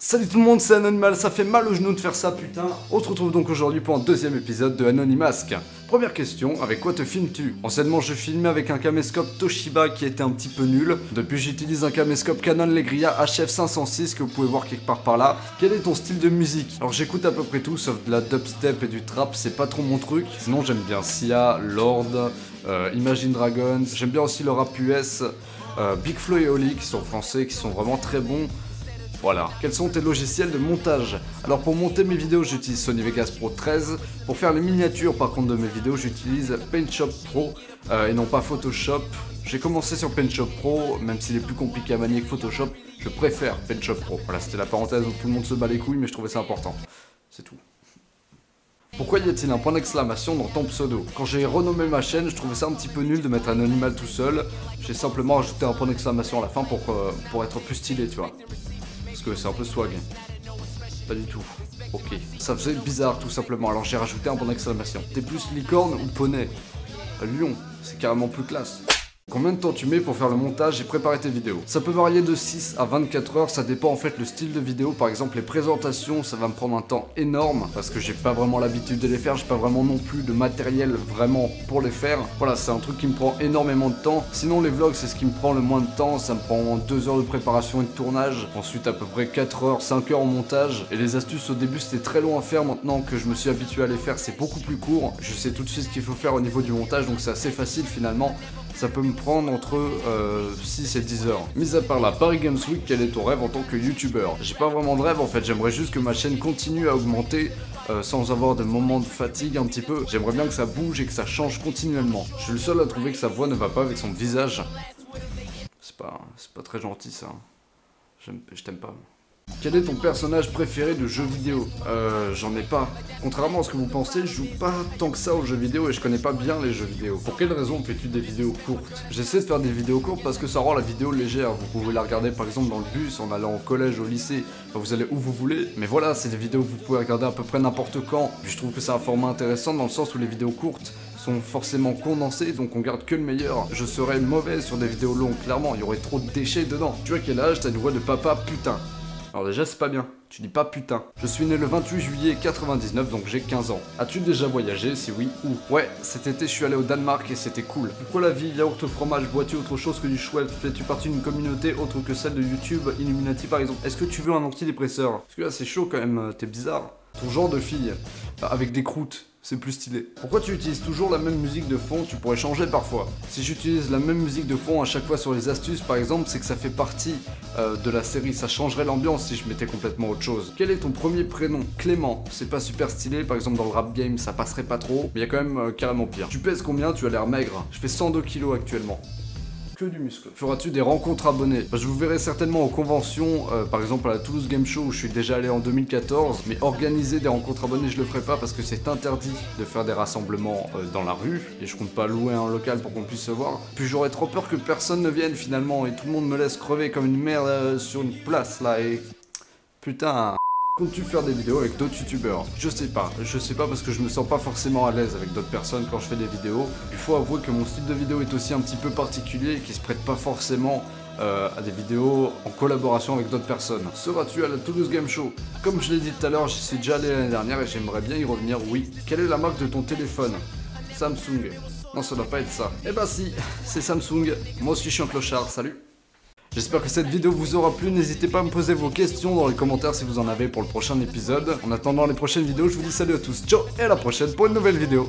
Salut tout le monde, c'est Anonymal, ça fait mal au genou de faire ça putain. On se retrouve donc aujourd'hui pour un deuxième épisode de Anonymasque. Première question, avec quoi te filmes-tu? Anciennement je filmais avec un caméscope Toshiba qui était un petit peu nul. Depuis j'utilise un caméscope Canon Legria HF506 que vous pouvez voir quelque part par là. Quel est ton style de musique? Alors j'écoute à peu près tout sauf de la dubstep et du trap, c'est pas trop mon truc. Sinon j'aime bien Sia, Lord, Imagine Dragons, j'aime bien aussi le rap US, Big Flo et Oli qui sont français, qui sont vraiment très bons. Voilà. Quels sont tes logiciels de montage? Alors pour monter mes vidéos j'utilise Sony Vegas Pro 13. Pour faire les miniatures par contre de mes vidéos j'utilise PaintShop Pro et non pas Photoshop. J'ai commencé sur PaintShop Pro, même s'il est plus compliqué à manier que Photoshop, je préfère PaintShop Pro. Voilà, c'était la parenthèse où tout le monde se bat les couilles mais je trouvais ça important. C'est tout. Pourquoi y a-t-il un point d'exclamation dans ton pseudo? Quand j'ai renommé ma chaîne, je trouvais ça un petit peu nul de mettre Anonymal tout seul. J'ai simplement ajouté un point d'exclamation à la fin pour être plus stylé, tu vois. Parce que c'est un peu swag. Pas du tout. Ok. Ça faisait bizarre tout simplement, alors j'ai rajouté un point d'exclamation. T'es plus licorne ou poney? Lion, c'est carrément plus classe. Combien de temps tu mets pour faire le montage et préparer tes vidéos? Ça peut varier de 6 à 24 heures, ça dépend en fait le style de vidéo. Par exemple les présentations, ça va me prendre un temps énorme parce que j'ai pas vraiment l'habitude de les faire, j'ai pas vraiment non plus de matériel vraiment pour les faire. Voilà, c'est un truc qui me prend énormément de temps. Sinon les vlogs c'est ce qui me prend le moins de temps, ça me prend 2 heures de préparation et de tournage, ensuite à peu près 4 heures, 5 heures en montage. Et les astuces au début c'était très long à faire, maintenant que je me suis habitué à les faire c'est beaucoup plus court. Je sais tout de suite ce qu'il faut faire au niveau du montage donc c'est assez facile finalement. Ça peut me prendre entre 6 et 10 heures. Mis à part la Paris Games Week, quel est ton rêve en tant que youtubeur? J'ai pas vraiment de rêve en fait, j'aimerais juste que ma chaîne continue à augmenter sans avoir de moments de fatigue un petit peu. J'aimerais bien que ça bouge et que ça change continuellement. Je suis le seul à trouver que sa voix ne va pas avec son visage. C'est pas très gentil ça. Je t'aime pas. Quel est ton personnage préféré de jeux vidéo? J'en ai pas. Contrairement à ce que vous pensez, je joue pas tant que ça aux jeux vidéo et je connais pas bien les jeux vidéo. Pour quelle raison fais-tu des vidéos courtes? J'essaie de faire des vidéos courtes parce que ça rend la vidéo légère. Vous pouvez la regarder par exemple dans le bus, en allant au collège, au lycée, enfin, vous allez où vous voulez. Mais voilà, c'est des vidéos que vous pouvez regarder à peu près n'importe quand. Puis je trouve que c'est un format intéressant dans le sens où les vidéos courtes sont forcément condensées, donc on garde que le meilleur. Je serais mauvais sur des vidéos longues, clairement, il y aurait trop de déchets dedans. Tu as quel âge? T'as une voix de papa putain. Alors déjà c'est pas bien, tu dis pas putain. Je suis né le 28 juillet 99 donc j'ai 15 ans. As-tu déjà voyagé? Si oui, où? Ouais, cet été je suis allé au Danemark et c'était cool. Pourquoi la vie, yaourt, fromage, bois-tu autre chose que du chouette? Fais-tu partie d'une communauté autre que celle de YouTube, Illuminati par exemple? Est-ce que tu veux un antidépresseur? Parce que là c'est chaud quand même, t'es bizarre. Ton genre de fille, avec des croûtes. C'est plus stylé. Pourquoi tu utilises toujours la même musique de fond? Tu pourrais changer parfois. Si j'utilise la même musique de fond à chaque fois sur les astuces par exemple, c'est que ça fait partie de la série. Ça changerait l'ambiance si je mettais complètement autre chose. Quel est ton premier prénom? Clément. C'est pas super stylé, par exemple dans le rap game ça passerait pas trop, mais il y a quand même carrément pire. Tu pèses combien? Tu as l'air maigre. Je fais 102 kilos actuellement. Du muscle. Feras-tu des rencontres abonnées? Je vous verrai certainement aux conventions, par exemple à la Toulouse Game Show où je suis déjà allé en 2014, mais organiser des rencontres abonnées je le ferai pas parce que c'est interdit de faire des rassemblements dans la rue et je compte pas louer un local pour qu'on puisse se voir. Puis j'aurais trop peur que personne ne vienne finalement et tout le monde me laisse crever comme une merde sur une place là et... Putain... Comptes-tu faire des vidéos avec d'autres youtubeurs? Je sais pas parce que je me sens pas forcément à l'aise avec d'autres personnes quand je fais des vidéos. Il faut avouer que mon style de vidéo est aussi un petit peu particulier et qui se prête pas forcément à des vidéos en collaboration avec d'autres personnes. Seras-tu à la Toulouse Game Show? Comme je l'ai dit tout à l'heure, j'y suis déjà allé l'année dernière et j'aimerais bien y revenir, oui. Quelle est la marque de ton téléphone? Samsung. Non, ça doit pas être ça. Eh bah si, c'est Samsung. Moi aussi je suis un clochard, salut. J'espère que cette vidéo vous aura plu, n'hésitez pas à me poser vos questions dans les commentaires si vous en avez pour le prochain épisode. En attendant les prochaines vidéos, je vous dis salut à tous, ciao et à la prochaine pour une nouvelle vidéo.